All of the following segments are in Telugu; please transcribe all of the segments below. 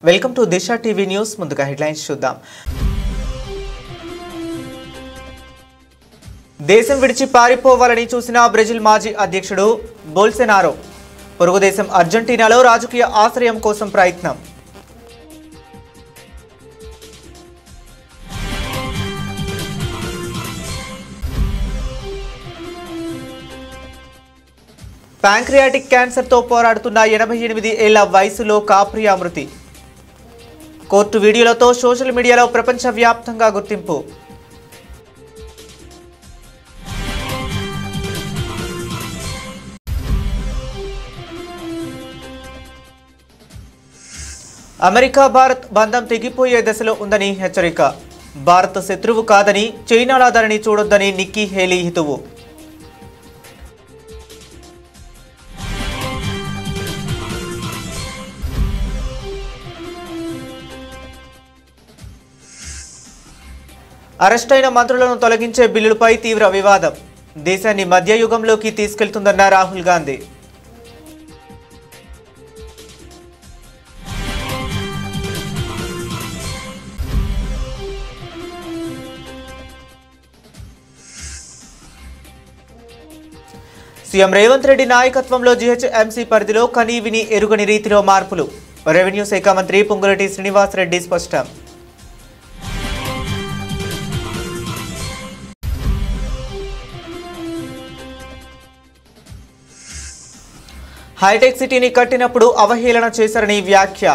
Welcome to Disha TV news. ముందుగా హెడ్లైన్స్ చూద్దాం. దేశం విడిచి పారిపోవాలని చూసిన బ్రెజిల్ మాజీ అధ్యక్షుడు బోల్సోనారో. పొరుగు దేశం అర్జెంటీనాలో రాజకీయ ఆశ్రయం కోసం ప్రయత్నం. ప్యాంక్రియాటిక్ క్యాన్సర్తో పోరాడుతున్న 88 ఏళ్ల వయసులో కాప్రియా మృతి. కోర్టు వీడియోలతో సోషల్ మీడియాలో ప్రపంచవ్యాప్తంగా గుర్తింపు. అమెరికా భారత్ బంధం తెగిపోయే దశలో ఉందని హెచ్చరిక. భారత్ శత్రువు కాదని, చైనాలా దానిని చూడొద్దని నిక్కీ హేలీ హితువు. అరెస్టైన మంత్రులను తొలగించే బిల్లులపై తీవ్ర వివాదం. దేశాన్ని మధ్యయుగంలోకి తీసుకెళ్తుందన్న రాహుల్ గాంధీ. సీఎం రేవంత్ రెడ్డి నాయకత్వంలో జీహెచ్ఎంసీ పరిధిలో కనీవిని ఎరుగని రీతిలో మార్పులు. రెవెన్యూ శాఖ మంత్రి పొంగులేటి శ్రీనివాస్ రెడ్డి స్పష్టం. హైటెక్ సిటీని కట్టినప్పుడు అవహేళన చేశారని వ్యాఖ్య.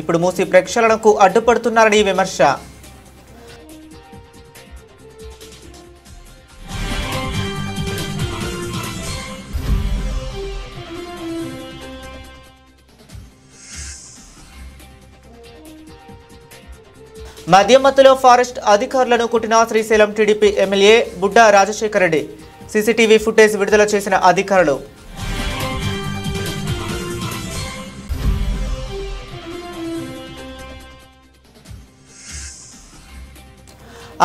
ఇప్పుడు మూసి ప్రక్షాళనకు అడ్డుపడుతున్నారని విమర్శ. మద్యమత్తులో ఫారెస్ట్ అధికారులను కొట్టిన Srisailam TDP MLA Budda Rajasekhara Reddy. CCTV footage విడుదల చేసిన అధికారులు.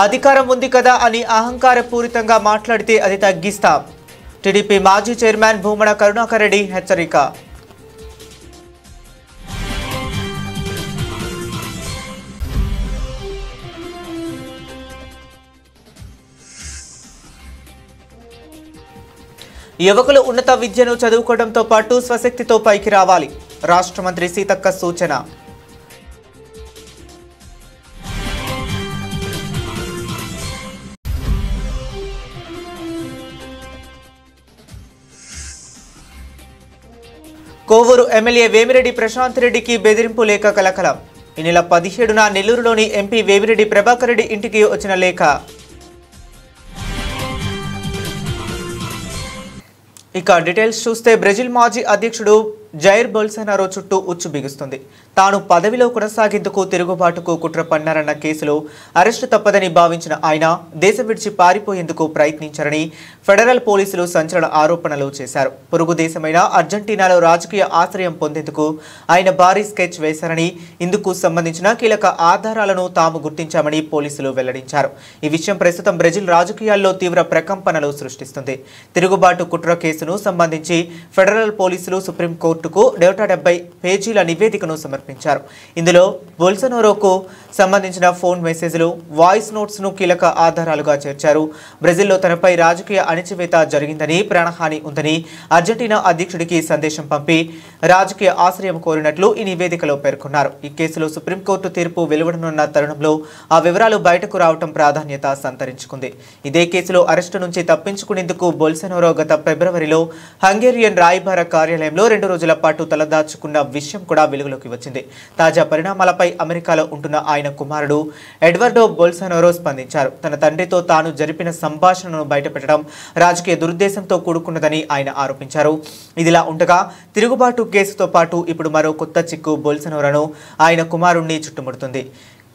అధికారం ఉంది కదా అని అహంకారపూరితంగా మాట్లాడితే అది తగ్గిస్తాం. టీడీపీ మాజీ చైర్మన్ భూమన కరుణాకర్ రెడ్డి హెచ్చరిక. యువకులు ఉన్నత విద్యను చదువుకోవడంతో పాటు స్వశక్తితో పైకి రావాలి. రాష్ట్ర మంత్రి సీతక్క సూచన. కోవూరు ఎమ్మెల్యే వేమిరెడ్డి ప్రశాంత్ రెడ్డికి బెదిరింపు లేఖ కలకలం. ఈ నెల 17న నెల్లూరులోని ఎంపీ వేమిరెడ్డి ప్రభాకర్ రెడ్డి ఇంటికి వచ్చిన లేఖ. ఇక డీటెయిల్స్ చూస్తే బ్రెజిల్ మాజీ అధ్యక్షుడు జైర్ బోల్సోనారో చుట్టూ ఉచ్చు బిగుస్తుంది. తాను పదవిలో కొనసాగేందుకు తిరుగుబాటుకు కుట్ర పన్నారన్న కేసులో అరెస్టు తప్పదని భావించిన ఆయన దేశం విడిచి పారిపోయేందుకు ప్రయత్నించారని ఫెడరల్ పోలీసులు సంచలన ఆరోపణలు చేశారు. పొరుగు దేశమైన అర్జెంటీనాలో రాజకీయ ఆశ్రయం పొందేందుకు ఆయన భారీ స్కెచ్ వేశారని, ఇందుకు సంబంధించిన కీలక ఆధారాలను తాము గుర్తించామని పోలీసులు వెల్లడించారు. ఈ విషయం ప్రస్తుతం బ్రెజిల్ రాజకీయాల్లో తీవ్ర ప్రకంపనలు సృష్టిస్తుంది. తిరుగుబాటు కుట్ర కేసును సంబంధించి ఫెడరల్ పోలీసులు సుప్రీంకోర్టు 170 పేజీల నివేదికను సమర్పించారు. ఇందులో బోల్సోనారోకు సంబంధించిన ఫోన్ మెసేజ్లు, వాయిస్ నోట్స్ ను కీలక ఆధారాలుగా చేర్చారు. బ్రెజిల్లో తనపై రాజకీయ అణచివేత జరిగిందని, ప్రాణహాని ఉందని అర్జెంటీనా అధ్యక్షుడికి సందేశం పంపి రాజకీయ ఆశ్రయం కోరినట్లు ఈ నివేదికలో పేర్కొన్నారు. ఈ కేసులో సుప్రీంకోర్టు తీర్పు వెలువడనున్న తరుణంలో ఆ వివరాలు బయటకు రావడం ప్రాధాన్యత సంతరించుకుంది. ఇదే కేసులో అరెస్టు నుంచి తప్పించుకునేందుకు బోల్సోనారో గత ఫిబ్రవరిలో హంగేరియన్ రాయబార కార్యాలయంలో 2 రోజుల పాటు తలదాచుకున్న విషయం కూడా వెలుగులోకి వచ్చింది. తాజా పరిణామాలపై అమెరికాలో ఉంటున్న ఆయన కుమారుడు ఎడ్వర్డో బోల్సోనారో స్పందించారు. తన తండ్రితో తాను జరిపిన సంభాషణను బయటపెట్టడం రాజకీయ దురుద్దేశంతో కూడుకున్నదని ఆయన ఆరోపించారు. ఇదిలా ఉండగా తిరుగుబాటు కేసుతో పాటు ఇప్పుడు మరో కొత్త చిక్కు బోల్సోనారోను ఆయన కుమారుణ్ణి చుట్టుముడుతుంది.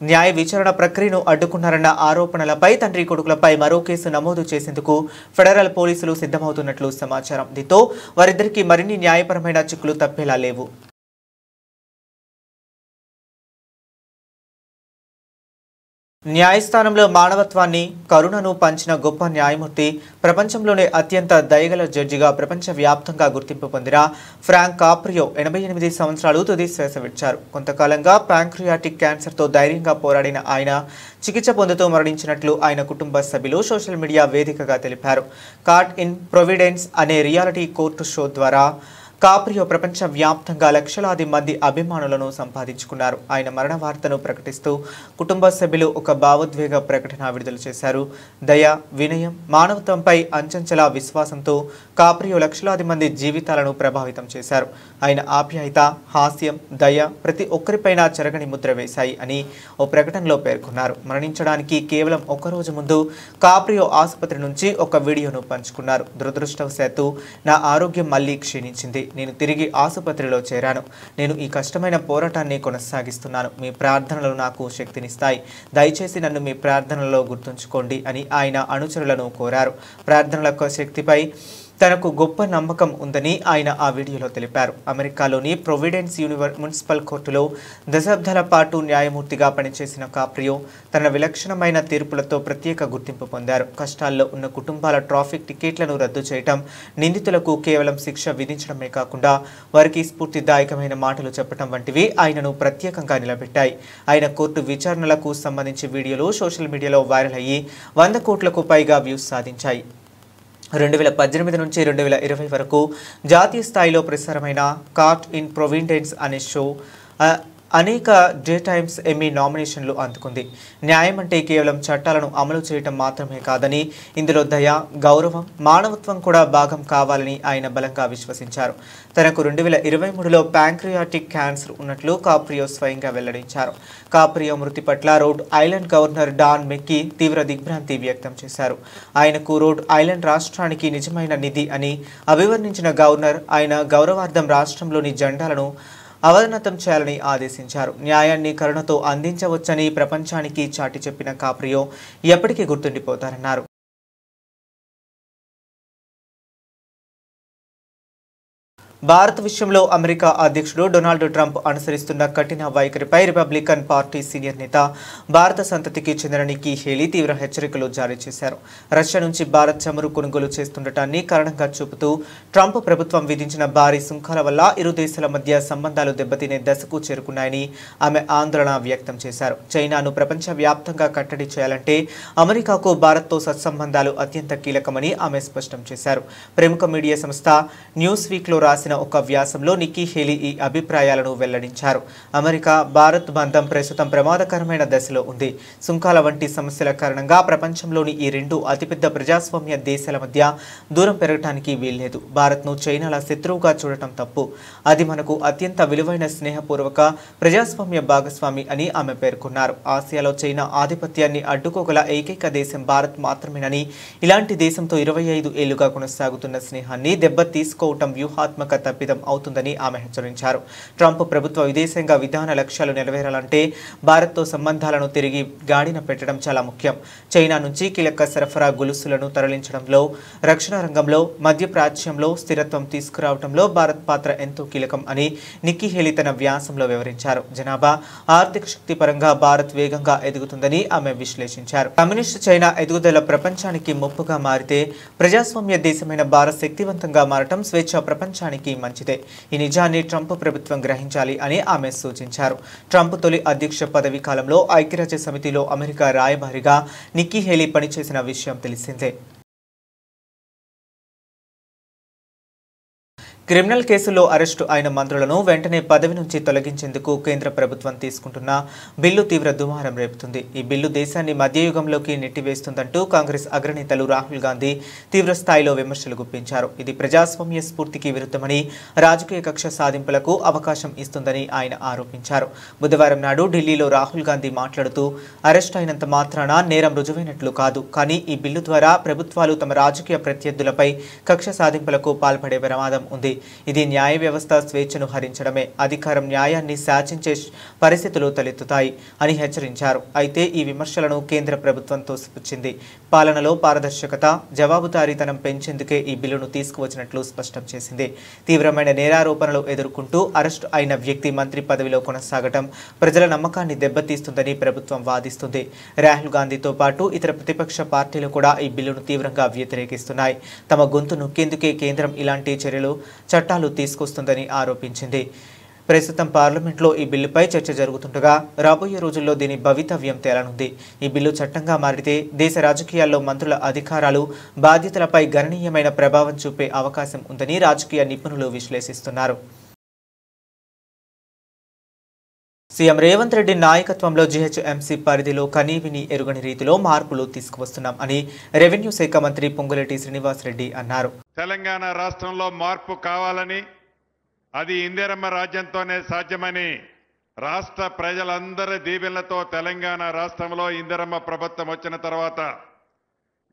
న్యాయ విచారణ ప్రక్రియను అడ్డుకున్నారన్న ఆరోపణలపై తండ్రి కొడుకులపై మరో కేసు నమోదు చేసేందుకు ఫెడరల్ పోలీసులు సిద్ధమవుతున్నట్లు సమాచారం. దీంతో వారిద్దరికీ మరిన్ని న్యాయపరమైన చిక్కులు తప్పేలా లేవు. న్యాయస్థానంలో మానవత్వాన్ని కరుణను పంచిన గొప్ప న్యాయమూర్తి, ప్రపంచంలోనే అత్యంత దయగల జడ్జిగా ప్రపంచవ్యాప్తంగా గుర్తింపు పొందిన ఫ్రాంక్ కాప్రియో 88 సంవత్సరాలు తుది శ్వాస విడిచారు. కొంతకాలంగా ప్యాంక్రియాటిక్ క్యాన్సర్తో ధైర్యంగా పోరాడిన ఆయన చికిత్స పొందుతూ మరణించినట్లు ఆయన కుటుంబ సభ్యులు సోషల్ మీడియా వేదికగా తెలిపారు. కాట్ ఇన్ ప్రొవిడెన్స్ అనే రియాలిటీ కోర్టు షో ద్వారా కాప్రియో ప్రపంచవ్యాప్తంగా లక్షలాది మంది అభిమానులను సంపాదించుకున్నారు. ఆయన మరణ వార్తను ప్రకటిస్తూ కుటుంబ సభ్యులు ఒక భావోద్వేగ ప్రకటన విడుదల చేశారు. దయ, వినయం, మానవత్వంపై అంచంచల విశ్వాసంతో కాప్రియో లక్షలాది మంది జీవితాలను ప్రభావితం చేశారు. ఆయన ఆప్యాయత, హాస్యం, దయ ప్రతి ఒక్కరిపైన చెరగని ముద్ర వేశాయి అని ఓ ప్రకటనలో పేర్కొన్నారు. మరణించడానికి కేవలం ఒక్కరోజు ముందు కాప్రియో ఆసుపత్రి నుంచి ఒక వీడియోను పంచుకున్నారు. దురదృష్టవశాత్తు నా ఆరోగ్యం మళ్లీ క్షీణించింది. నేను తిరిగి ఆసుపత్రిలో చేరాను. నేను ఈ కష్టమైన పోరాటాన్ని కొనసాగిస్తున్నాను. మీ ప్రార్థనలు నాకు శక్తినిస్తాయి. దయచేసి నన్ను మీ ప్రార్థనలలో గుర్తుంచుకోండి అని ఆయన అనుచరులను కోరారు. ప్రార్థనల శక్తిపై తనకు గొప్ప నమ్మకం ఉందని ఆయన ఆ వీడియోలో తెలిపారు. అమెరికాలోని ప్రొవిడెన్స్ మున్సిపల్ కోర్టులో దశాబ్దాల పాటు న్యాయమూర్తిగా పనిచేసిన కాప్రియో తన విలక్షణమైన తీర్పులతో ప్రత్యేక గుర్తింపు పొందారు. కష్టాల్లో ఉన్న కుటుంబాల ట్రాఫిక్ టికెట్లను రద్దు చేయటం, నిందితులకు కేవలం శిక్ష విధించడమే కాకుండా వారికి స్ఫూర్తిదాయకమైన మాటలు చెప్పడం వంటివి ఆయనను ప్రత్యేకంగా నిలబెట్టాయి. ఆయన కోర్టు విచారణలకు సంబంధించి వీడియోలు సోషల్ మీడియాలో వైరల్ అయ్యి 100 కోట్లకు పైగా వ్యూస్ సాధించాయి. 2018 నుంచి 2020 వరకు జాతీయ స్థాయిలో ప్రసారమైన కాట్ ఇన్ ప్రొవిడెన్స్ అనే షో అనేక డే టైమ్స్ ఎమ్మీ నామినేషన్లు అందుకుంది. న్యాయం అంటే కేవలం చట్టాలను అమలు చేయటం మాత్రమే కాదని, ఇందులో దయ, గౌరవం, మానవత్వం కూడా భాగం కావాలని ఆయన బలంగా విశ్వసించారు. తనకు 2023లో ప్యాంక్రియాటిక్ క్యాన్సర్ ఉన్నట్లు కాప్రియో స్వయంగా వెల్లడించారు. కాప్రియో మృతి పట్ల రోడ్ ఐలాండ్ గవర్నర్ డాన్ మెక్కీ తీవ్ర దిగ్భ్రాంతి వ్యక్తం చేశారు. ఆయనకు రోడ్ ఐలాండ్ రాష్ట్రానికి నిజమైన నిధి అని అభివర్ణించిన గవర్నర్ ఆయన గౌరవార్థం రాష్ట్రంలోని జెండాలను అవనతం చేయాలని ఆదేశించారు. న్యాయాన్ని కరుణతో అందించవచ్చని ప్రపంచానికి చాటి చెప్పిన కాప్రియో ఎప్పటికీ గుర్తుండిపోతారన్నారు. భారత్ విషయంలో అమెరికా అధ్యక్షుడు డొనాల్డ్ ట్రంప్ అనుసరిస్తున్న కఠిన వైఖరిపై రిపబ్లికన్ పార్టీ సీనియర్ నేత, భారత సంతతికి చెందిన నిక్కీ హేలీ తీవ్ర హెచ్చరికలు జారీ చేశారు. రష్యా నుంచి భారత్ చమురు కొనుగోలు చేస్తుండటాన్ని కారణంగా చూపుతూ ట్రంప్ ప్రభుత్వం విధించిన భారీ సుంకాల వల్ల ఇరు దేశాల మధ్య సంబంధాలు దెబ్బతినే దశకు చేరుకున్నాయని ఆమె ఆందోళన వ్యక్తం చేశారు. చైనాను ప్రపంచవ్యాప్తంగా కట్టడి చేయాలంటే అమెరికాకు భారత్తో సత్సంబంధాలు అత్యంత కీలకమని ఆమె స్పష్టం చేశారు. ప్రముఖ మీడియా సంస్థ న్యూస్ వీక్లో రాసిన ఒక వ్యాసంలో నిక్కీ హేలీ ఈ అభిప్రాయాలను వెల్లడించారు. అమెరికా భారత్ బంధం ప్రస్తుతం ప్రమాదకరమైన దశలో ఉంది. సుంకాల వంటి సమస్యల కారణంగా ప్రపంచంలోని ఈ రెండు అతిపెద్ద ప్రజాస్వామ్య దేశాల మధ్య దూరం పెరగటానికి వీల్లేదు. భారత్ను చైనాల శత్రువుగా చూడటం తప్పు. అది మనకు అత్యంత విలువైన స్నేహపూర్వక ప్రజాస్వామ్య భాగస్వామి అని ఆమె పేర్కొన్నారు. ఆసియాలో చైనా ఆధిపత్యాన్ని అడ్డుకోగల ఏకైక దేశం భారత్ మాత్రమేనని, ఇలాంటి దేశంతో 25 ఏళ్లుగా కొనసాగుతున్న స్నేహాన్ని దెబ్బ తీసుకోవటం వ్యూహాత్మక తప్పిదం అవుతుందని ఆమె హెచ్చరించారు. ట్రంప్ ప్రభుత్వ విదేశాంగ విధాన లక్ష్యాలు నెరవేరాలంటే భారత్తో సంబంధాలను తిరిగి గాడిన పెట్టడం చాలా ముఖ్యం. చైనా నుంచి కీలక సరఫరా గొలుసులను తరలించడంలో, రక్షణ రంగంలో, మధ్యప్రాచ్యంలో స్థిరత్వం తీసుకురావడంలో భారత్ పాత్ర ఎంతో కీలకం అని నిక్కీ హేలీ తన వ్యాసంలో వివరించారు. జనాభా, ఆర్థిక శక్తి పరంగా భారత్ వేగంగా ఎదుగుతుందని ఆమె విశ్లేషించారు. కమ్యూనిస్టు చైనా ఎదుగుదల ప్రపంచానికి ముప్పుగా మారితే ప్రజాస్వామ్య దేశమైన భారత్ శక్తివంతంగా మారటం స్వేచ్ఛ ప్రపంచానికి మంచిదే. ఈ నిజాన్ని ట్రంప్ ప్రభుత్వం గ్రహించాలి అని ఆమె సూచించారు. ట్రంప్ తొలి అధ్యక్ష పదవీ కాలంలో ఐక్యరాజ్య సమితిలో అమెరికా రాయబారిగా నిక్కీ హేలీ పనిచేసిన విషయం తెలిసిందే. క్రిమినల్ కేసుల్లో అరెస్టు అయిన మంత్రులను వెంటనే పదవి నుంచి తొలగించేందుకు కేంద్ర ప్రభుత్వం తీసుకుంటున్న బిల్లు తీవ్ర దుమారం రేపుతుంది. ఈ బిల్లు దేశాన్ని మధ్యయుగంలోకి నెట్టివేస్తుందంటూ కాంగ్రెస్ అగ్రనేతలు రాహుల్ గాంధీ తీవ్ర స్థాయిలో విమర్శలు గుప్పించారు. ఇది ప్రజాస్వామ్య స్ఫూర్తికి విరుద్ధమని, రాజకీయ కక్ష సాధింపులకు అవకాశం ఇస్తుందని ఆయన ఆరోపించారు. బుధవారం నాడు ఢిల్లీలో రాహుల్ గాంధీ మాట్లాడుతూ, అరెస్ట్ అయినంత మాత్రాన నేరం రుజువైనట్లు కాదు, కానీ ఈ బిల్లు ద్వారా ప్రభుత్వాలు తమ రాజకీయ ప్రత్యర్థులపై కక్ష సాధింపులకు పాల్పడే ప్రమాదం ఉంది. ఇది న్యాయ వ్యవస్థ స్వేచ్ఛను హరించడమే, అధికారం న్యాయాన్ని శాసించే పరిస్థితులు తలెత్తుతాయి అని హెచ్చరించారు. అయితే ఈ విమర్శలను కేంద్ర ప్రభుత్వం తోసిపుచ్చింది. పాలనలో పారదర్శకత, జవాబుదారీతనం పెంచేందుకే ఈ బిల్లును తీసుకువచ్చినట్లు స్పష్టం చేసింది. తీవ్రమైన నేరారోపణలు ఎదుర్కొంటూ అరెస్టు అయిన వ్యక్తి మంత్రి పదవిలో కొనసాగటం ప్రజల నమ్మకాన్ని దెబ్బతీస్తుందని ప్రభుత్వం వాదిస్తుంది. రాహుల్ గాంధీతో పాటు ఇతర ప్రతిపక్ష పార్టీలు కూడా ఈ బిల్లును తీవ్రంగా వ్యతిరేకిస్తున్నాయి. తమ గొంతు నొక్కేందుకే కేంద్రం ఇలాంటి చట్టాలు తీసుకొస్తుందని ఆరోపించింది. ప్రస్తుతం పార్లమెంట్లో ఈ బిల్లుపై చర్చ జరుగుతుండగా రాబోయే రోజుల్లో దీని భవితవ్యం తేలనుంది. ఈ బిల్లు చట్టంగా మారితే దేశ రాజకీయాల్లో మంత్రుల అధికారాలు, బాధ్యతలపై గణనీయమైన ప్రభావం చూపే అవకాశం ఉందని రాజకీయ నిపుణులు విశ్లేషిస్తున్నారు. సీఎం రేవంత్ రెడ్డి నాయకత్వంలో జీహెచ్ఎంసీ పరిధిలో కనీవిని ఎరుగని రీతిలో మార్పులు తీసుకువస్తున్నాం అని రెవెన్యూ శాఖ మంత్రి పొంగులేటి శ్రీనివాసరెడ్డి అన్నారు. తెలంగాణ రాష్ట్రంలో మార్పు కావాలని, అది ఇందిరమ్మ రాజ్యంతోనే సాధ్యమని రాష్ట్ర ప్రజలందరి దీవెనలతో తెలంగాణ రాష్ట్రంలో ఇందిరమ్మ ప్రభుత్వం వచ్చిన తర్వాత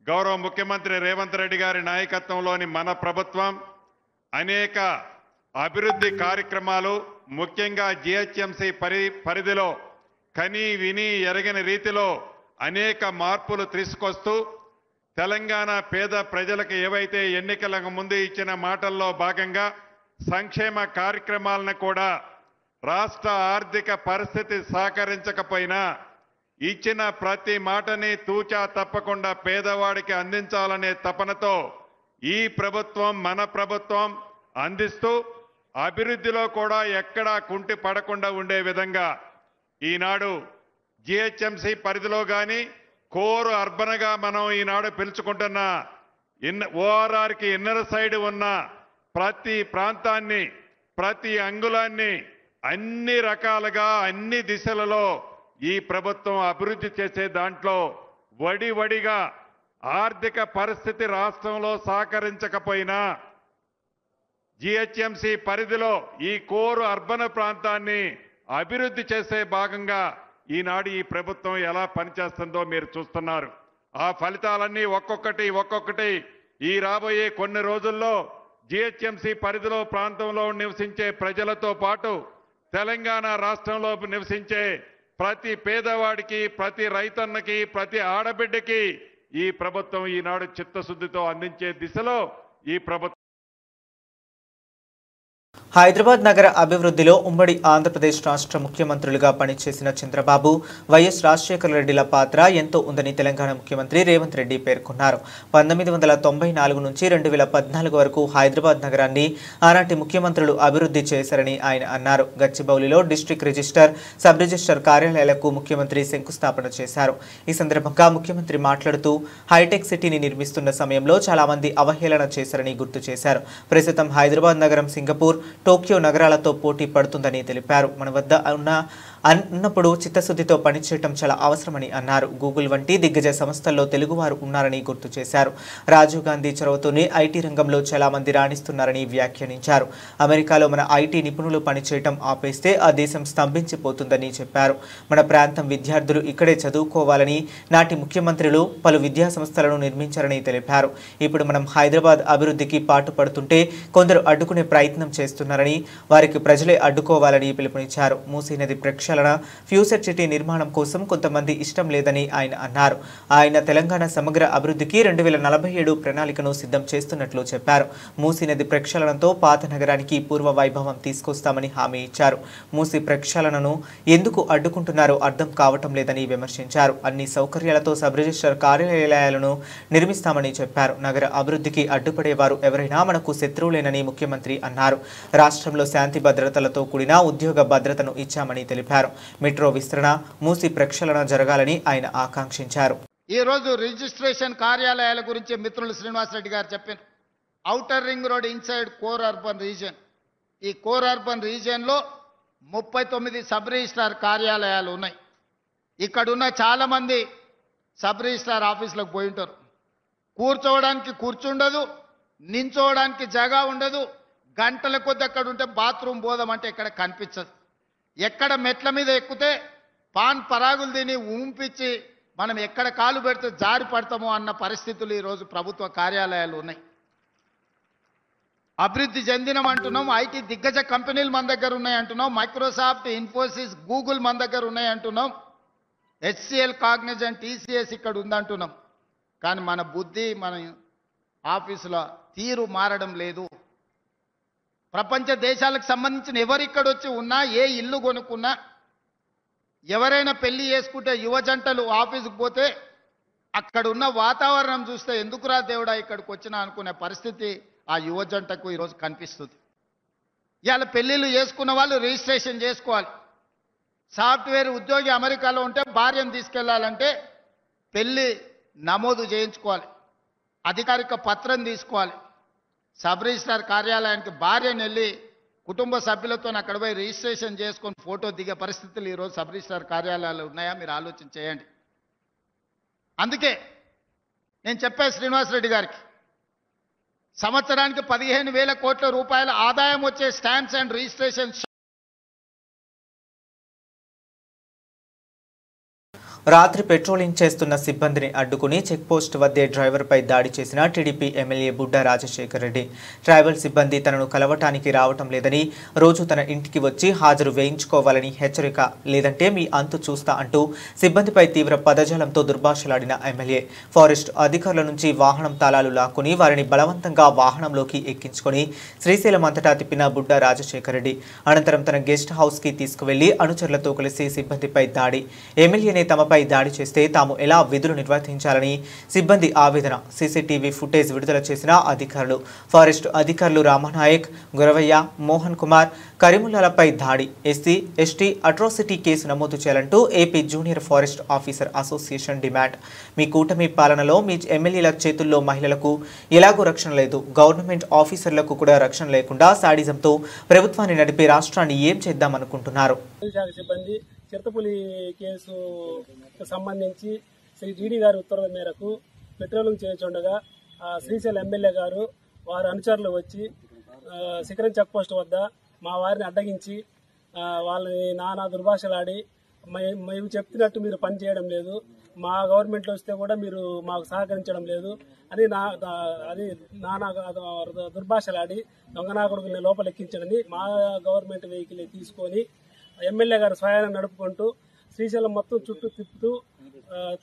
గౌరవ ముఖ్యమంత్రి రేవంత్ రెడ్డి గారి నాయకత్వంలోని మన ప్రభుత్వం అనేక అభివృద్ధి కార్యక్రమాలు, ముఖ్యంగా జీహెచ్ఎంసీ పరిధిలో కని విని ఎరగని రీతిలో అనేక మార్పులు తీసుకొస్తూ తెలంగాణ పేద ప్రజలకు ఏవైతే ఎన్నికలకు ముందు ఇచ్చిన మాటల్లో భాగంగా సంక్షేమ కార్యక్రమాలను కూడా రాష్ట్ర ఆర్థిక పరిస్థితి సహకరించకపోయినా ఇచ్చిన ప్రతి మాటని తూచా తప్పకుండా పేదవాడికి అందించాలనే తపనతో ఈ ప్రభుత్వం, మన ప్రభుత్వం అందిస్తూ అభివృద్ధిలో కూడా ఎక్కడా కుంటి పడకుండా ఉండే విధంగా ఈనాడు జీహెచ్ఎంసీ పరిధిలో కానీ కోర్ అర్బన్గా మనం ఈనాడు పిలుచుకుంటున్న ఓఆర్ఆర్కి ఇన్నర్ సైడ్ ఉన్న ప్రతి ప్రాంతాన్ని, ప్రతి అంగుళాన్ని అన్ని రకాలుగా అన్ని దిశలలో ఈ ప్రభుత్వం అభివృద్ధి చేసే దాంట్లో వడివడిగా ఆర్థిక పరిస్థితి రాష్ట్రంలో సహకరించకపోయినా జీహెచ్ఎంసీ పరిధిలో ఈ కోర్ అర్బన్ ప్రాంతాన్ని అభివృద్ధి చేసే భాగంగా ఈనాడు ఈ ప్రభుత్వం ఎలా పనిచేస్తుందో మీరు చూస్తున్నారు. ఆ ఫలితాలన్నీ ఒక్కొక్కటి ఈ రాబోయే కొన్ని రోజుల్లో జీహెచ్ఎంసీ పరిధిలో ప్రాంతంలో నివసించే ప్రజలతో పాటు తెలంగాణ రాష్ట్రంలో నివసించే ప్రతి పేదవాడికి, ప్రతి రైతన్నకి, ప్రతి ఆడబిడ్డకి ఈ ప్రభుత్వం ఈనాడు చిత్తశుద్ధితో అందించే దిశలో ఈ ప్రభుత్వం. హైదరాబాద్ నగర అభివృద్ధిలో ఉమ్మడి ఆంధ్రప్రదేశ్ రాష్ట్ర ముఖ్యమంత్రులుగా పనిచేసిన చంద్రబాబు, వైఎస్ రాజశేఖర రెడ్డిల పాత్ర ఎంతో ఉందని తెలంగాణ ముఖ్యమంత్రి రేవంత్ రెడ్డి పేర్కొన్నారు. 1994 నుంచి 2014 వరకు హైదరాబాద్ నగరాన్ని ఆనాటి ముఖ్యమంత్రులు అభివృద్ధి చేశారని ఆయన అన్నారు. గచ్చిబౌలిలో డిస్ట్రిక్ట్ రిజిస్టర్, సబ్ రిజిస్టర్ కార్యాలయాలకు ముఖ్యమంత్రి శంకుస్థాపన చేశారు. ఈ సందర్భంగా ముఖ్యమంత్రి మాట్లాడుతూ హైటెక్ సిటీని నిర్మిస్తున్న సమయంలో చాలా మంది అవహేళన చేశారని గుర్తు చేశారు. ప్రస్తుతం హైదరాబాద్ నగరం సింగపూర్, టోక్యో నగరాలతో పోటీ పడుతుందని తెలిపారు. మన వద్ద ఉన్నప్పుడు చిత్తశుద్ధితో పనిచేయటం చాలా అవసరమని అన్నారు. గూగుల్ వంటి దిగ్గజ సంస్థల్లో తెలుగువారు ఉన్నారని గుర్తు చేశారు. రాజీవ్ గాంధీ చొరవతోనే ఐటీ రంగంలో చాలా మంది రాణిస్తున్నారని వ్యాఖ్యానించారు. అమెరికాలో మన ఐటీ నిపుణులు పనిచేయటం ఆపేస్తే ఆ దేశం స్తంభించిపోతుందని చెప్పారు. మన ప్రాంతం విద్యార్థులు ఇక్కడే చదువుకోవాలని నాటి ముఖ్యమంత్రులు పలు విద్యా సంస్థలను నిర్మించారని తెలిపారు. ఇప్పుడు మనం హైదరాబాద్ అభివృద్ధికి పాటుపడుతుంటే కొందరు అడ్డుకునే ప్రయత్నం చేస్తున్నారని, వారికి ప్రజలే అడ్డుకోవాలని పిలుపునిచ్చారు. మూసీ నది ప్రక్షాళన, ఫ్యూచర్ సిటీ నిర్మాణం కోసం కొంతమంది ఇష్టం లేదని ఆయన అన్నారు. ఆయన తెలంగాణ సమగ్ర అభివృద్ధికి 2047 ప్రణాళికను సిద్ధం చేస్తున్నట్లు చెప్పారు. మూసీ నది ప్రక్షాళనతో పాత నగరానికి పూర్వ వైభవం తీసుకొస్తామని హామీ ఇచ్చారు. మూసీ ప్రక్షాళనను ఎందుకు అడ్డుకుంటున్నారో అర్థం కావటం లేదని విమర్శించారు. అన్ని సౌకర్యాలతో సబ్ రిజిస్టర్ కార్యాలయాలను నిర్మిస్తామని చెప్పారు. నగర అభివృద్ధికి అడ్డుపడేవారు ఎవరైనా మనకు శత్రువులేనని ముఖ్యమంత్రి అన్నారు. రాష్ట్రంలో శాంతి భద్రతలతో కూడిన ఉద్యోగ భద్రతను ఇచ్చామని తెలిపారు. మెట్రో విస్తరణ, మూసీ ప్రక్షాళన జరగాలని ఆయన ఆకాంక్షించారు. ఈ రోజు రిజిస్ట్రేషన్ కార్యాలయాల గురించి మిత్రులు శ్రీనివాసరెడ్డి గారు చెప్పారు. Outer ring road inside core urban region, ఈ కోర్ అర్బన్ రీజియన్లో 39 సబ్ రిజిస్ట్రార్ కార్యాలయాలు ఉన్నాయి. ఇక్కడున్న చాలామంది సబ్ రిజిస్ట్రార్ ఆఫీసులకు పోయి ఉంటారు. కూర్చోవడానికి కూర్చుండదు, నించోవడానికి జగా ఉండదు. గంటల కొద్ది అక్కడ ఉంటే బాత్రూమ్ పోదామంటే ఎక్కడ కనిపించదు. ఎక్కడ మెట్ల మీద ఎక్కితే పాన్ పరాగులు తిని ఊంపించి మనం ఎక్కడ కాలు పెడితే జారి పడతామో అన్న పరిస్థితులు ఈరోజు ప్రభుత్వ కార్యాలయాలు ఉన్నాయి. అభివృద్ధి చెందినం అంటున్నాం, ఐటీ దిగ్గజ కంపెనీలు మన దగ్గర ఉన్నాయి అంటున్నాం, మైక్రోసాఫ్ట్, ఇన్ఫోసిస్, గూగుల్ మన దగ్గర ఉన్నాయి అంటున్నాం, హెచ్సిఎల్, కాగ్నిజెంట్, టీసీఎస్ ఇక్కడ ఉందంటున్నాం. కానీ మన బుద్ధి, మన ఆఫీసుల తీరు మారడం లేదు. ప్రపంచ దేశాలకు సంబంధించిన ఎవరు ఇక్కడ వచ్చి ఉన్నా, ఏ ఇల్లు కొనుక్కున్నా, ఎవరైనా పెళ్లి చేసుకుంటే యువ జంటలు ఆఫీసుకు పోతే అక్కడ ఉన్న వాతావరణం చూస్తే ఎందుకురా దేవుడా ఇక్కడికి వచ్చినా అనుకునే పరిస్థితి ఆ యువ జంటకు ఈరోజు కనిపిస్తుంది. ఇవాళ పెళ్లిళ్ళు చేసుకున్న వాళ్ళు రిజిస్ట్రేషన్ చేసుకోవాలి. సాఫ్ట్వేర్ ఉద్యోగి అమెరికాలో ఉంటే భార్యను తీసుకెళ్లాలంటే పెళ్లి నమోదు చేయించుకోవాలి, అధికారిక పత్రం తీసుకోవాలి. సబ్ రిజిస్ట్రార్ కార్యాలయానికి భార్యను వెళ్ళి కుటుంబ సభ్యులతో అక్కడ పోయి రిజిస్ట్రేషన్ చేసుకొని ఫోటో దిగే పరిస్థితులు ఈరోజు సబ్ రిజిస్ట్రార్ కార్యాలయాలు ఉన్నాయా? మీరు ఆలోచన చేయండి. అందుకే నేను చెప్పా శ్రీనివాసరెడ్డి గారికి, సంవత్సరానికి 15,000 కోట్ల రూపాయల ఆదాయం వచ్చే స్టాంప్స్ అండ్ రిజిస్ట్రేషన్ రాత్రి పెట్రోలింగ్ చేస్తున్న సిబ్బందిని అడ్డుకుని చెక్పోస్ట్ వద్దే డ్రైవర్పై దాడి చేసిన TDP MLA Budda Rajasekhar Reddy. Tribal సిబ్బంది తనను కలవటానికి రావటం లేదని, రోజు తన ఇంటికి వచ్చి హాజరు వేయించుకోవాలని హెచ్చరిక, లేదంటే మీ అంతు చూస్తా అంటూ సిబ్బందిపై తీవ్ర పదజాలంతో దుర్భాషలాడిన ఎమ్మెల్యే ఫారెస్ట్ అధికారుల నుంచి వాహనం తాళాలు లాక్కుని వారిని బలవంతంగా వాహనంలోకి ఎక్కించుకొని శ్రీశైలం అంతటా తిప్పిన బుడ్డా రాజశేఖర్ రెడ్డి అనంతరం తన గెస్ట్ హౌస్కి తీసుకువెళ్లి అనుచరులతో కలిసి సిబ్బందిపై దాడి. ఎమ్మెల్యేనే తమపై దాడి చేస్తే తాము ఎలా విధులు నిర్వర్తించాలని సిబ్బంది ఆవేదన. సీసీటీవీ ఫుటేజ్ విడుదల చేసిన అధికారులు. ఫారెస్ట్ అధికారులు రామనాయక్, గురవయ్య, మోహన్ కుమార్, కరీముల్లాలపై దాడి. ఎస్సీ ఎస్టీ అట్రాసిటీ కేసు నమోదు చేయాలంటూ AP junior forest officer association demand. మీ కూటమి పాలనలో మీ ఎమ్మెల్యేల చేతుల్లో మహిళలకు ఎలాగో రక్షణ లేదు, గవర్నమెంట్ ఆఫీసర్లకు కూడా రక్షణ లేకుండా శాడిజంతో ప్రభుత్వాన్ని నడిపే రాష్ట్రాన్ని ఏం చేద్దామనుకుంటున్నారు? చిరుతపులి కేసుకు సంబంధించి శ్రీ జీడీ గారి ఉత్తర్వుల మేరకు పెట్రోలింగ్ చేస్తుండగా శ్రీశైలం ఎమ్మెల్యే గారు వారి అనుచరులు వచ్చి శిఖరం చెక్ పోస్ట్ వద్ద మా వారిని అడ్డగించి వాళ్ళని నానా దుర్భాషలాడి, మేము చెప్తున్నట్టు మీరు పని చేయడం లేదు, మా గవర్నమెంట్లో వస్తే కూడా మీరు మాకు సహకరించడం లేదు అని నానా దుర్భాషలాడి దొంగనాకుడుని లోపలెక్కించడని మా గవర్నమెంట్ వెహికల్ తీసుకొని ఎమ్మెల్యే గారు స్వయాన్ని నడుపుకుంటూ శ్రీశైలం మొత్తం చుట్టూ తిప్పుతూ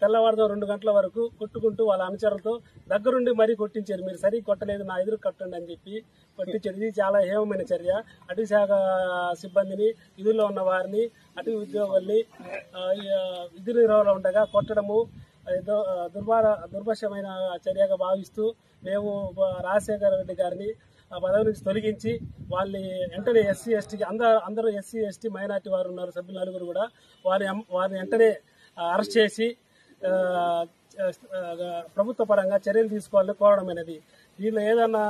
తెల్లవారుజాము 2 గంటల వరకు కొట్టుకుంటూ వాళ్ళ అనుచరులతో దగ్గరుండి మరీ కొట్టించారు. మీరు సరిగ్గా కొట్టలేదు, నా ఎదురు కట్టండి అని చెప్పి కొట్టించారు. ఇది చాలా హేమమైన చర్య. అటవీ శాఖ సిబ్బందిని, విధుల్లో ఉన్న వారిని, అటవీ ఉద్యోగుల్ని విధి నిర్వహణలో ఉండగా కొట్టడము దుర్భాషమైన చర్యగా భావిస్తూ మేము రాజశేఖర రెడ్డి గారిని పదవి నుంచి తొలగించి వాళ్ళని వెంటనే ఎస్సీ ఎస్టీ అందరూ ఎస్సీ ఎస్టీ మైనార్టీ వారు ఉన్నారు, సభ్యులు 9 కూడా, వారిని వెంటనే అరెస్ట్ చేసి ప్రభుత్వ పరంగా చర్యలు తీసుకోవాలని కోరడం అనేది. దీనిలో ఏదన్నా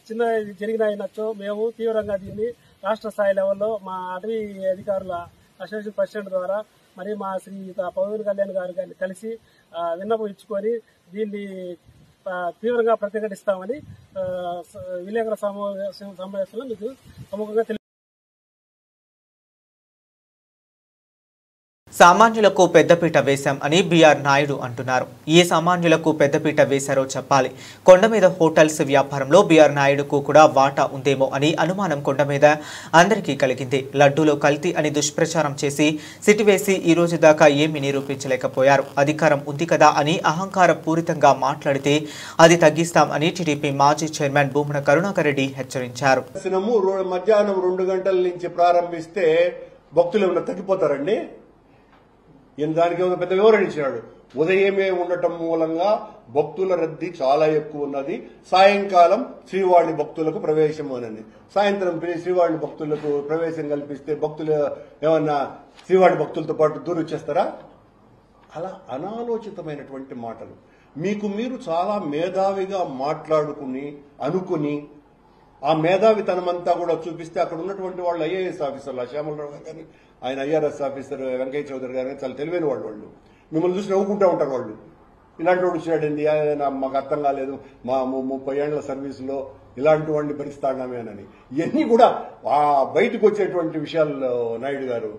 చిన్న జరిగినచో మేము తీవ్రంగా దీన్ని రాష్ట్ర స్థాయి లెవెల్లో మా అటవీ అధికారుల అసోసియేషన్ ప్రెసిడెంట్ ద్వారా మరి మా శ్రీ పవన్ కళ్యాణ్ గారిని కలిసి విన్నపం ఇచ్చుకొని దీన్ని తీవ్రంగా ప్రతిఘటిస్తామని విలేకరుల సమావేశంలో మీకు ప్రముఖంగా సామాన్యులకు పెద్దపీట వేశాం అని బీఆర్ నాయుడు అంటున్నారు. ఏ సామాన్యులకు పెద్దపీట వేశారో చెప్పాలి. కొండ మీద హోటల్స్ వ్యాపారంలో బీఆర్ నాయుడుకు కూడా వాటా ఉందేమో అని అనుమానం కొండ మీద అందరికీ కలిగింది. లడ్డూలో కల్తీ అని దుష్ప్రచారం చేసి సిటివేసి ఈ రోజు దాకా ఏమీ నిరూపించలేకపోయారు. అధికారం ఉంది కదా అని అహంకార పూరితంగా మాట్లాడితే అది తగ్గిస్తాం అని టీడీపీ మాజీ చైర్మన్ భూమన కరుణాకర్ రెడ్డి హెచ్చరించారు. మధ్యాహ్నం 2 గంటల నుంచి ప్రారంభిస్తే భక్తులు తగ్గిపోతారండి. దానికి ఒక పెద్ద వివరణ ఇచ్చినాడు. ఉదయమే ఉండటం మూలంగా భక్తుల రద్దీ చాలా ఎక్కువ ఉన్నది. సాయంకాలం శ్రీవాణి భక్తులకు ప్రవేశం అని, సాయంత్రం శ్రీవాణి భక్తులకు ప్రవేశం కల్పిస్తే భక్తులు ఏమన్నా శ్రీవాణి భక్తులతో పాటు దూరం వచ్చేస్తారా? అలా అనాలోచితమైనటువంటి మాటలు. మీరు చాలా మేధావిగా మాట్లాడుకుని అనుకుని ఆ మేధావితనమంతా కూడా చూపిస్తే అక్కడ ఉన్నటువంటి వాళ్ళు ఐఏఎస్ ఆఫీసర్లు, శ్యామలరావు గారు కానీ, ఆయన ఐఆర్ఎస్ ఆఫీసర్ వెంకయ్య చౌదరి గారు కానీ చాలా తెలివైన వాళ్ళు మిమ్మల్ని చూసి నవ్వుకుంటూ ఉంటారు. వాళ్ళు ఇలాంటి వాడు వచ్చినాడండి, మాకు అర్థం కాలేదు, మా 30 ఏళ్ల సర్వీసులో ఇలాంటి వాడిని భరిస్తాడామే అని. ఇవన్నీ కూడా బయటకు వచ్చేటువంటి విషయాలు. నాయుడు గారు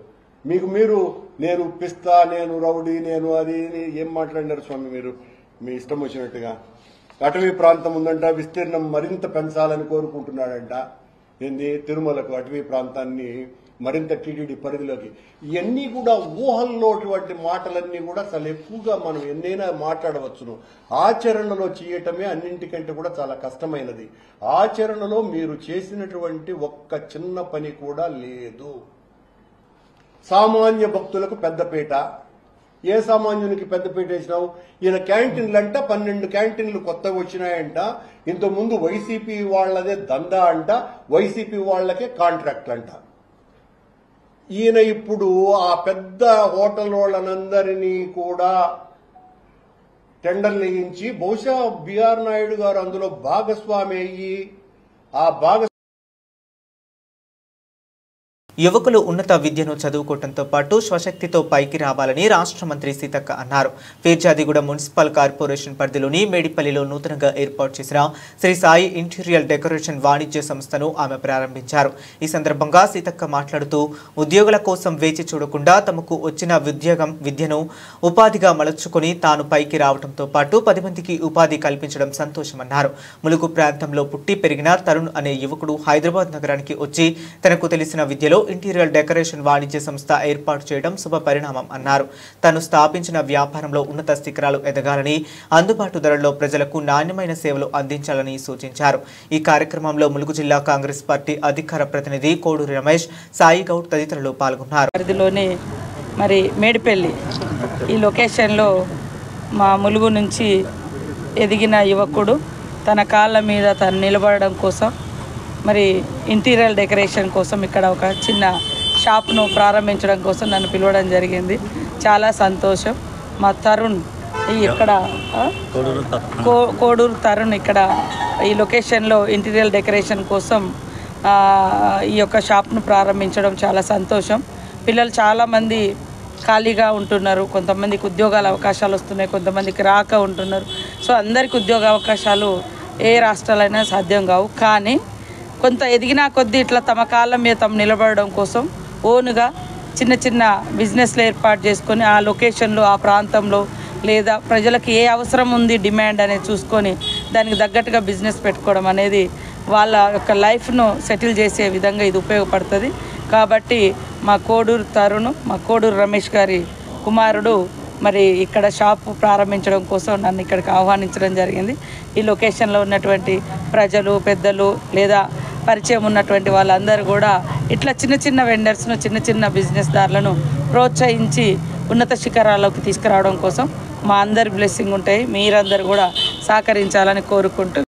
మీరు నేను పిస్తా, నేను రౌడీ, నేను అది ఏం మాట్లాడినారు స్వామి? మీరు మీ ఇష్టం వచ్చినట్టుగా అటవీ ప్రాంతం ఉందంట, విస్తీర్ణం మరింత పెంచాలని కోరుకుంటున్నాడంట. ఏంది తిరుమలకు అటవీ ప్రాంతాన్ని మరింత టీటీడీ పరిధిలోకి. ఇవన్నీ కూడా ఊహల్లోటువంటి మాటలన్నీ కూడా చాలా ఎక్కువగా మనం ఎన్నైనా మాట్లాడవచ్చును. ఆచరణలో చేయటమే అన్నింటికంటే కూడా చాలా కష్టమైనది. ఆచరణలో మీరు చేసినటువంటి ఒక్క చిన్న పని కూడా లేదు. సామాన్య భక్తులకు పెద్దపీట. ఏ సామాన్యునికి పెద్దపీట వేసినావు? ఈయన క్యాంటీన్లు అంట 12 క్యాంటీన్లు కొత్తగా వచ్చినాయంట. ఇంతకుముందు వైసీపీ వాళ్లదే దందా అంట, వైసీపీ వాళ్లకే కాంట్రాక్ట్ అంట. ఈయన ఇప్పుడు ఆ పెద్ద హోటల్ వాళ్ళనందరినీ కూడా టెండర్లు వేయించి బహుశా బిఆర్ నాయుడు గారు అందులో భాగస్వామి అయ్యి ఆ యువకులు ఉన్నత విద్యను చదువుకోవడంతో పాటు స్వశక్తితో పైకి రావాలని రాష్ట్ర మంత్రి సీతక్క అన్నారు. ఫిర్జాదిగూడ మున్సిపల్ కార్పొరేషన్ పరిధిలోని మేడిపల్లిలో నూతనంగా ఏర్పాటు చేసిన శ్రీ సాయి ఇంటీరియర్ డెకరేషన్ వాణిజ్య సంస్థను ఆమె ప్రారంభించారు. ఈ సందర్భంగా సీతక్క మాట్లాడుతూ ఉద్యోగుల కోసం వేచి చూడకుండా తమకు వచ్చిన విద్యను ఉపాధిగా మలచుకొని తాను పైకి రావడంతో పాటు 10 మందికి ఉపాధి కల్పించడం సంతోషమన్నారు. ములుగు ప్రాంతంలో పుట్టి పెరిగిన తరుణ్ అనే యువకుడు హైదరాబాద్ నగరానికి వచ్చి తనకు తెలిసిన విద్యలో ఇంటీరియర్ డెకరేషన్ వాణిజ్య సంస్థ ఏర్పాటు చేయడం శుభ పరిణామం అన్నారు. తాను స్థాపించిన వ్యాపారంలో ఉన్నత శిఖరాలు ఎదగాలని, అందుబాటు ధరల్లో ప్రజలకు నాణ్యమైన సేవలు అందించాలని సూచించారు. ఈ కార్యక్రమంలో ములుగు జిల్లా కాంగ్రెస్ పార్టీ అధికార ప్రతినిధి కోడూరి రమేష్, సాయి గౌడ్ తదితరులు పాల్గొన్నారు. పరిధిలోని మరి మేడిపల్లి ఈ లొకేషన్లో మా ములుగు నుంచి ఎదిగిన యువకుడు తన కాళ్ళ మీద తను నిలబడడం కోసం మరి ఇంటీరియర్ డెకరేషన్ కోసం ఇక్కడ ఒక చిన్న షాప్ను ప్రారంభించడం కోసం నన్ను పిలవడం జరిగింది. చాలా సంతోషం. మా తరుణ్ ఇక్కడ కోడూరు తరుణ్ ఇక్కడ ఈ లొకేషన్లో ఇంటీరియర్ డెకరేషన్ కోసం ఈ యొక్క షాప్ను ప్రారంభించడం చాలా సంతోషం. పిల్లలు చాలామంది ఖాళీగా ఉంటున్నారు, కొంతమందికి ఉద్యోగాల అవకాశాలు వస్తున్నాయి, కొంతమందికి రాక ఉంటున్నారు. సో అందరికీ ఉద్యోగ అవకాశాలు ఏ రాష్ట్రాలైనా సాధ్యం కావు. కానీ కొంత ఎదిగినా కొద్దీ ఇట్లా తమ కాళ్ళ మీద తమ నిలబడడం కోసం ఓనుగా చిన్న చిన్న బిజినెస్లు ఏర్పాటు చేసుకొని ఆ లొకేషన్లో ఆ ప్రాంతంలో లేదా ప్రజలకు ఏ అవసరం ఉంది డిమాండ్ అనేది చూసుకొని దానికి తగ్గట్టుగా బిజినెస్ పెట్టుకోవడం అనేది వాళ్ళ యొక్క లైఫ్ను సెటిల్ చేసే విధంగా ఇది ఉపయోగపడుతుంది. కాబట్టి మా కోడూరు తరుణ్, మా కోడూరు రమేష్ గారి కుమారుడు మరి ఇక్కడ షాపు ప్రారంభించడం కోసం నన్ను ఇక్కడికి ఆహ్వానించడం జరిగింది. ఈ లొకేషన్లో ఉన్నటువంటి ప్రజలు, పెద్దలు లేదా పరిచయం ఉన్నటువంటి వాళ్ళందరూ కూడా ఇట్లా చిన్న చిన్న వెండర్స్ను, చిన్న చిన్న బిజినెస్ దారులను ప్రోత్సహించి ఉన్నత శిఖరాల్లోకి తీసుకురావడం కోసం మా అందరి బ్లెస్సింగ్ ఉంటాయి. మీరందరూ కూడా సహకరించాలని కోరుకుంటూ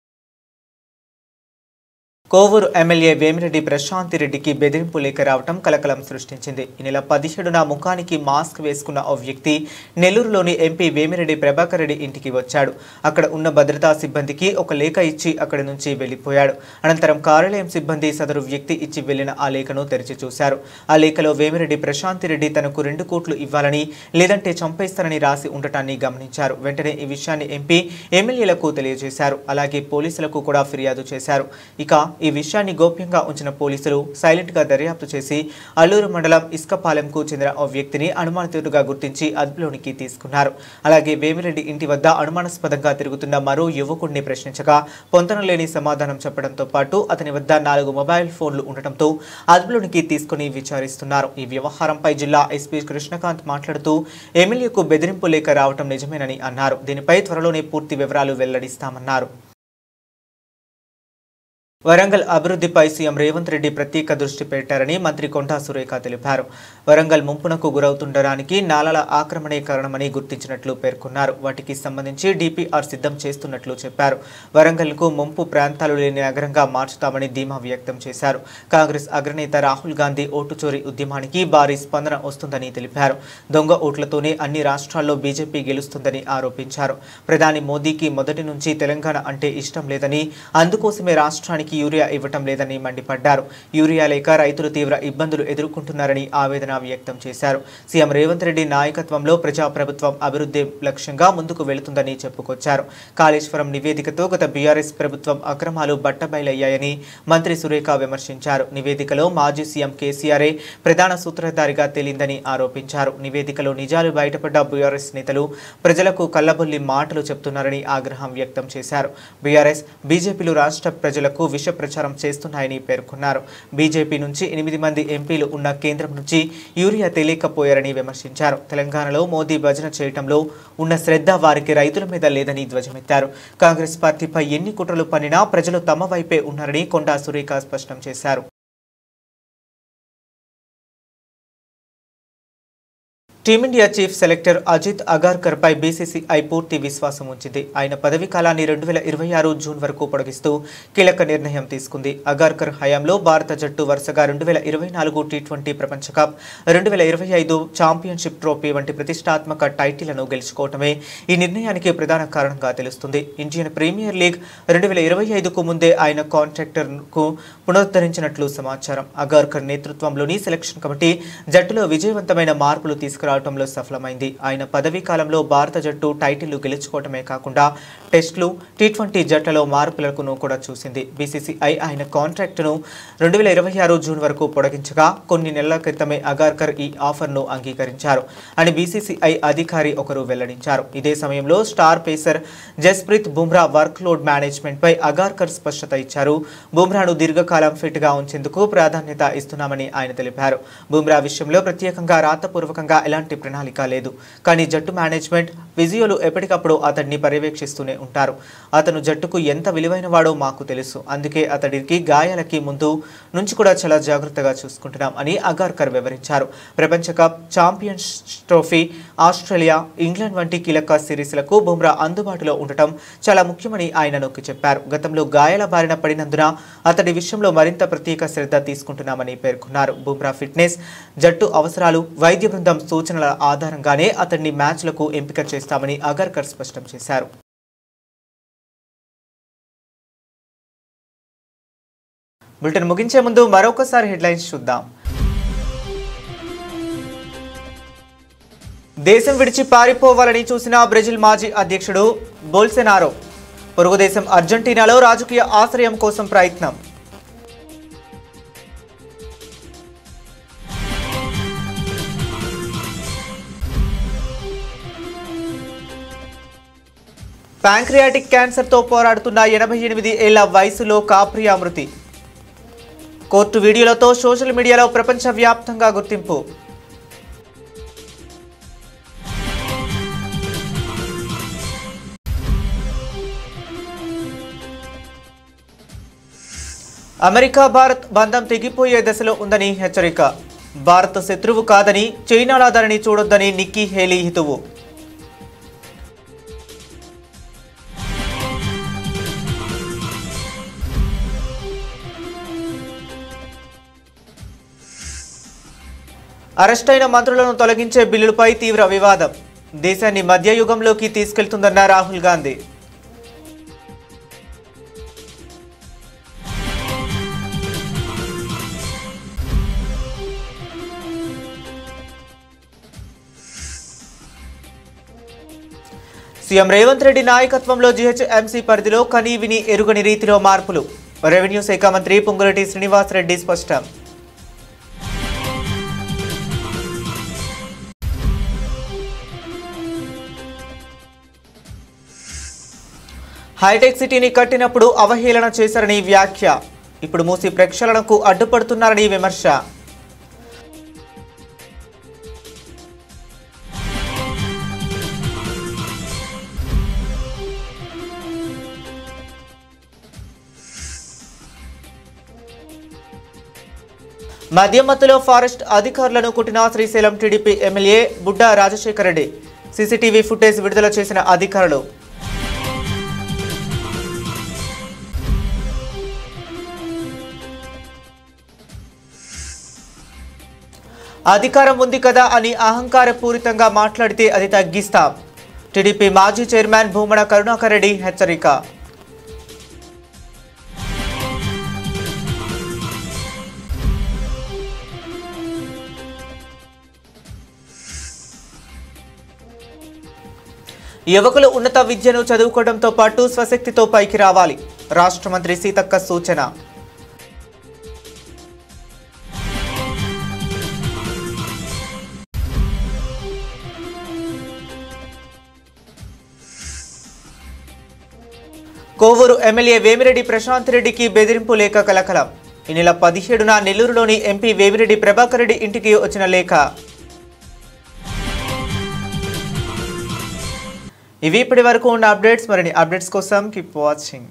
కోవూరు ఎమ్మెల్యే వేమిరెడ్డి ప్రశాంతి రెడ్డికి బెదిరింపు లేఖ రావడం కలకలం సృష్టించింది. ఈ నెల 17న ముఖానికి మాస్క్ వేసుకున్న ఓ వ్యక్తి నెల్లూరులోని ఎంపీ వేమిరెడ్డి ప్రభాకర్ రెడ్డి ఇంటికి వచ్చాడు. అక్కడ ఉన్న భద్రతా సిబ్బందికి ఒక లేఖ ఇచ్చి అక్కడి నుంచి వెళ్లిపోయాడు. అనంతరం కార్యాలయం సిబ్బంది సదరు వ్యక్తి ఇచ్చి వెళ్లిన ఆ లేఖను తెరిచి చూశారు. ఆ లేఖలో వేమిరెడ్డి ప్రశాంతి రెడ్డి తనకు 2 కోట్లు ఇవ్వాలని లేదంటే చంపేస్తారని రాసి ఉండటాన్ని గమనించారు. వెంటనే ఈ విషయాన్ని ఎంపీ ఎమ్మెల్యేలకు తెలియజేశారు. అలాగే పోలీసులకు కూడా ఫిర్యాదు చేశారు. ఇక ఈ విషయాన్ని గోప్యంగా ఉంచిన పోలీసులు సైలెంట్ గా దర్యాప్తు చేసి అల్లూరు మండలం ఇస్కపాలెంకు చెందిన ఓ వ్యక్తిని అనుమానితుడిగా గుర్తించి అదుపులోనికి తీసుకున్నారు. అలాగే వేమిరెడ్డి ఇంటి వద్ద అనుమానాస్పదంగా తిరుగుతున్న మరో యువకుడిని ప్రశ్నించగా పొంతనలేని సమాధానం చెప్పడంతో పాటు అతని వద్ద 4 మొబైల్ ఫోన్లు ఉండటంతో అదుపులోనికి తీసుకుని విచారిస్తున్నారు. ఈ వ్యవహారంపై జిల్లా ఎస్పీ కృష్ణకాంత్ మాట్లాడుతూ ఎమ్మెల్యేకు బెదిరింపు లేఖ రావడం నిజమేనని అన్నారు. దీనిపై త్వరలోనే పూర్తి వివరాలు వెల్లడిస్తామన్నారు. వరంగల్ అభివృద్ధిపై సీఎం రేవంత్ రెడ్డి ప్రత్యేక దృష్టి పెట్టారని మంత్రి కొండా సురేఖ తెలిపారు. వరంగల్ ముంపునకు గురవుతుండడానికి నాలల ఆక్రమణే కారణమని గుర్తించినట్లు పేర్కొన్నారు. వాటికి సంబంధించి డిపిఆర్ సిద్ధం చేస్తున్నట్లు చెప్పారు. వరంగల్కు ముంపు ప్రాంతాలు లేని నగరంగా మార్చుతామని ధీమా వ్యక్తం చేశారు. కాంగ్రెస్ అగ్రనేత రాహుల్ గాంధీ ఓటు చోరీ ఉద్యమానికి భారీ స్పందన వస్తుందని తెలిపారు. దొంగ ఓట్లతోనే అన్ని రాష్ట్రాల్లో బీజేపీ గెలుస్తుందని ఆరోపించారు. ప్రధాని మోదీకి మొదటి నుంచి తెలంగాణ అంటే ఇష్టం లేదని, అందుకోసమే రాష్ట్రానికి ఎకరానికి యూరియా ఇవ్వటం లేదని మండిపడ్డారు. యూరియా లేక రైతులు తీవ్ర ఇబ్బందులు ఎదుర్కొంటున్నారని ఆవేదన వ్యక్తం చేశారు. సీఎం రేవంత్ రెడ్డి నాయకత్వంలో ప్రజాప్రభుత్వం అభివృద్ధి లక్ష్యంగా ముందుకు వెళుతుందని చెప్పుకొచ్చారు. కాళేశ్వరం నివేదికతో గత బీఆర్ఎస్ ప్రభుత్వం అక్రమాలు బట్టబయలయ్యాయని మంత్రి సురేఖ విమర్శించారు. నివేదికలో మాజీ సీఎం కేసీఆరే ప్రధాన సూత్రధారిగా తేలిందని ఆరోపించారు. నివేదికలో నిజాలు బయటపడ్డ బీఆర్ఎస్ నేతలు ప్రజలకు కల్లబొల్లి మాటలు చెప్తున్నారని ఆగ్రహం వ్యక్తం చేశారు. బీఆర్ఎస్ బీజేపీలు రాష్ట్ర ప్రజలకు విష ప్రచారం చేస్తున్నాయని పేర్కొన్నారు. బీజేపీ నుంచి 8 మంది ఎంపీలు ఉన్న కేంద్రం నుంచి యూరియా తెలియకపోయారని విమర్శించారు. తెలంగాణలో మోదీ భజన చేయడంలో ఉన్న శ్రద్ధ వారికి రైతుల మీద లేదని ధ్వజమెత్తారు. కాంగ్రెస్ పార్టీపై ఎన్ని కుట్రలు పన్నినా ప్రజలు తమ వైపే ఉన్నారని కొండా సురేఖ స్పష్టం చేశారు. Team India chief selector Ajit Agarkar పై బీసీసీఐ పూర్తి విశ్వాసం ఉంచింది. ఆయన పదవీ కాలాన్ని 2026 జూన్ వరకు పొడిగిస్తూ కీలక నిర్ణయం తీసుకుంది. అగార్కర్ హయాంలో భారత జట్టు వరుసగా 2024 టీ20 ప్రపంచ కప్, 2025 ఛాంపియన్షిప్ ట్రోఫీ వంటి ప్రతిష్టాత్మక టైటిళ్లను గెలుచుకోవటమే ఈ నిర్ణయానికి ప్రధాన కారణంగా తెలుస్తుంది. ఇండియన్ ప్రీమియర్ లీగ్ 2025కు ముందే ఆయన కాంట్రాక్టర్కు పునరుద్ధరించినట్లు సమాచారం. అగార్కర్ నేతృత్వంలోని సెలక్షన్ కమిటీ జట్టులో విజయవంతమైన మార్పులు తీసుకురావడంలో సఫలమైంది. ఆయన పదవీ కాలంలో భారత జట్టు టైటిళ్లు గెలుచుకోవటమే కాకుండా టెస్టులు, టీ20 జట్లలో మార్పులను కూడా చూసింది. బీసీసీఐ ఆయన కాంట్రాక్టును 2026 జూన్ వరకు పొడిగించగా కొన్ని నెలల క్రితమే అగార్కర్ ఈ ఆఫర్ను అంగీకరించారు అని బీసీసీఐ అధికారి ఒకరు వెల్లడించారు. ఇదే సమయంలో star pacer Jasprit Bumrah work load management పై అగార్కర్ స్పష్టత ఇచ్చారు. బుమ్రాను దీర్ఘకాలం ఫిట్ గా ఉంచేందుకు ప్రాధాన్యత ఇస్తున్నామని ఆయన తెలిపారు. బుమ్రా విషయంలో ప్రత్యేకంగా రాతపూర్వకంగా ఎలాంటి ప్రణాళిక లేదు. కానీ జట్టు మేనేజ్మెంట్, ఫిజియోలు ఎప్పటికప్పుడు అతడిని పర్యవేక్షిస్తూనే ఉంటారు. అతను జట్టుకు ఎంత విలువైన వాడో మాకు తెలుసు. అందుకే అతడికి గాయాలకి ముందు నుంచి కూడా చాలా జాగ్రత్తగా చూసుకుంటున్నాం అని అగార్కర్ వివరించారు. ప్రపంచ cup, champions trophy, Australia, England వంటి కీలక సిరీస్లకు బుమ్రా అందుబాటులో ఉండటం చాలా ముఖ్యమని ఆయన నొక్కి చెప్పారు. గతంలో గాయాల బారిన పడినందున అతడి విషయంలో మరింత ప్రత్యేక శ్రద్ధ తీసుకుంటున్నామని పేర్కొన్నారు. బుమ్రా ఫిట్నెస్, జట్టు అవసరాలు, వైద్య బృందం సూచనల ఆధారంగానే అతన్ని మ్యాచ్లకు ఎంపిక చేస్తామని అగార్కర్ స్పష్టం చేశారు. బులెటిన్ ముగించే ముందు మరొకసారి హెడ్లైన్స్ చూద్దాం. దేశం విడిచి పారిపోవాలని చూసిన బ్రెజిల్ మాజీ అధ్యక్షుడు బోల్సోనారో. పొరుగు దేశం అర్జెంటీనాలో రాజకీయ ఆశ్రయం కోసం ప్రయత్నం. ప్యాంక్రియాటిక్ క్యాన్సర్తో పోరాడుతున్న 88 ఏళ్ల వయసులో కాప్రియా మృతి. కోర్టు వీడియోలతో సోషల్ మీడియాలో ప్రపంచవ్యాప్తంగా గుర్తింపు. అమెరికా భారత్ బంధం తెగిపోయే దశలో ఉందని హెచ్చరిక. భారత్ శత్రువు కాదని, చైనాలా దానిని చూడొద్దని నిక్కీ హేలీ హితువు. అరెస్టైన మంత్రులను తొలగించే బిల్లులపై తీవ్ర వివాదం. దేశాన్ని మధ్యయుగంలోకి తీసుకెళ్తుందన్న రాహుల్ గాంధీ. సీఎం రేవంత్ రెడ్డి నాయకత్వంలో జీహెచ్ఎంసీ పరిధిలో కనీవిని ఎరుగని రీతిలో మార్పులు. రెవెన్యూ శాఖ మంత్రి పొంగులేటి శ్రీనివాసరెడ్డి స్పష్టం. హైటెక్ సిటీని కట్టినప్పుడు అవహేళన చేశారని వ్యాఖ్య. ఇప్పుడు మూసి ప్రక్షాళనకు అడ్డుపడుతున్నారని విమర్శ. మద్యమత్తులో ఫారెస్ట్ అధికారులను కుట్టిన Srisailam TDP MLA Budda Rajasekhara Reddy. CCTV footage విడుదల చేసిన అధికారులు. అధికారం ఉంది కదా అని అహంకారపూరితంగా మాట్లాడితే అది తగ్గిస్తాం. టీడీపీ మాజీ చైర్మన్ భూమన కరుణాకర్ రెడ్డి హెచ్చరిక. యువకులు ఉన్నత విద్యను చదువుకోవడంతో పాటు స్వశక్తితో పైకి రావాలి. రాష్ట్ర మంత్రి సీతక్క సూచన. కోవూరు ఎమ్మెల్యే వేమిరెడ్డి ప్రశాంత్ రెడ్డికి బెదిరింపు లేఖ కలకలం. ఈ నెల 17న నెల్లూరులోని ఎంపీ వేమిరెడ్డి ప్రభాకర్ రెడ్డి ఇంటికి వచ్చిన లేఖ. ఇవి ఇప్పటి వరకు ఉన్న అప్డేట్స్. మరిన్ని అప్డేట్స్ కోసం కీప్ వాచింగ్.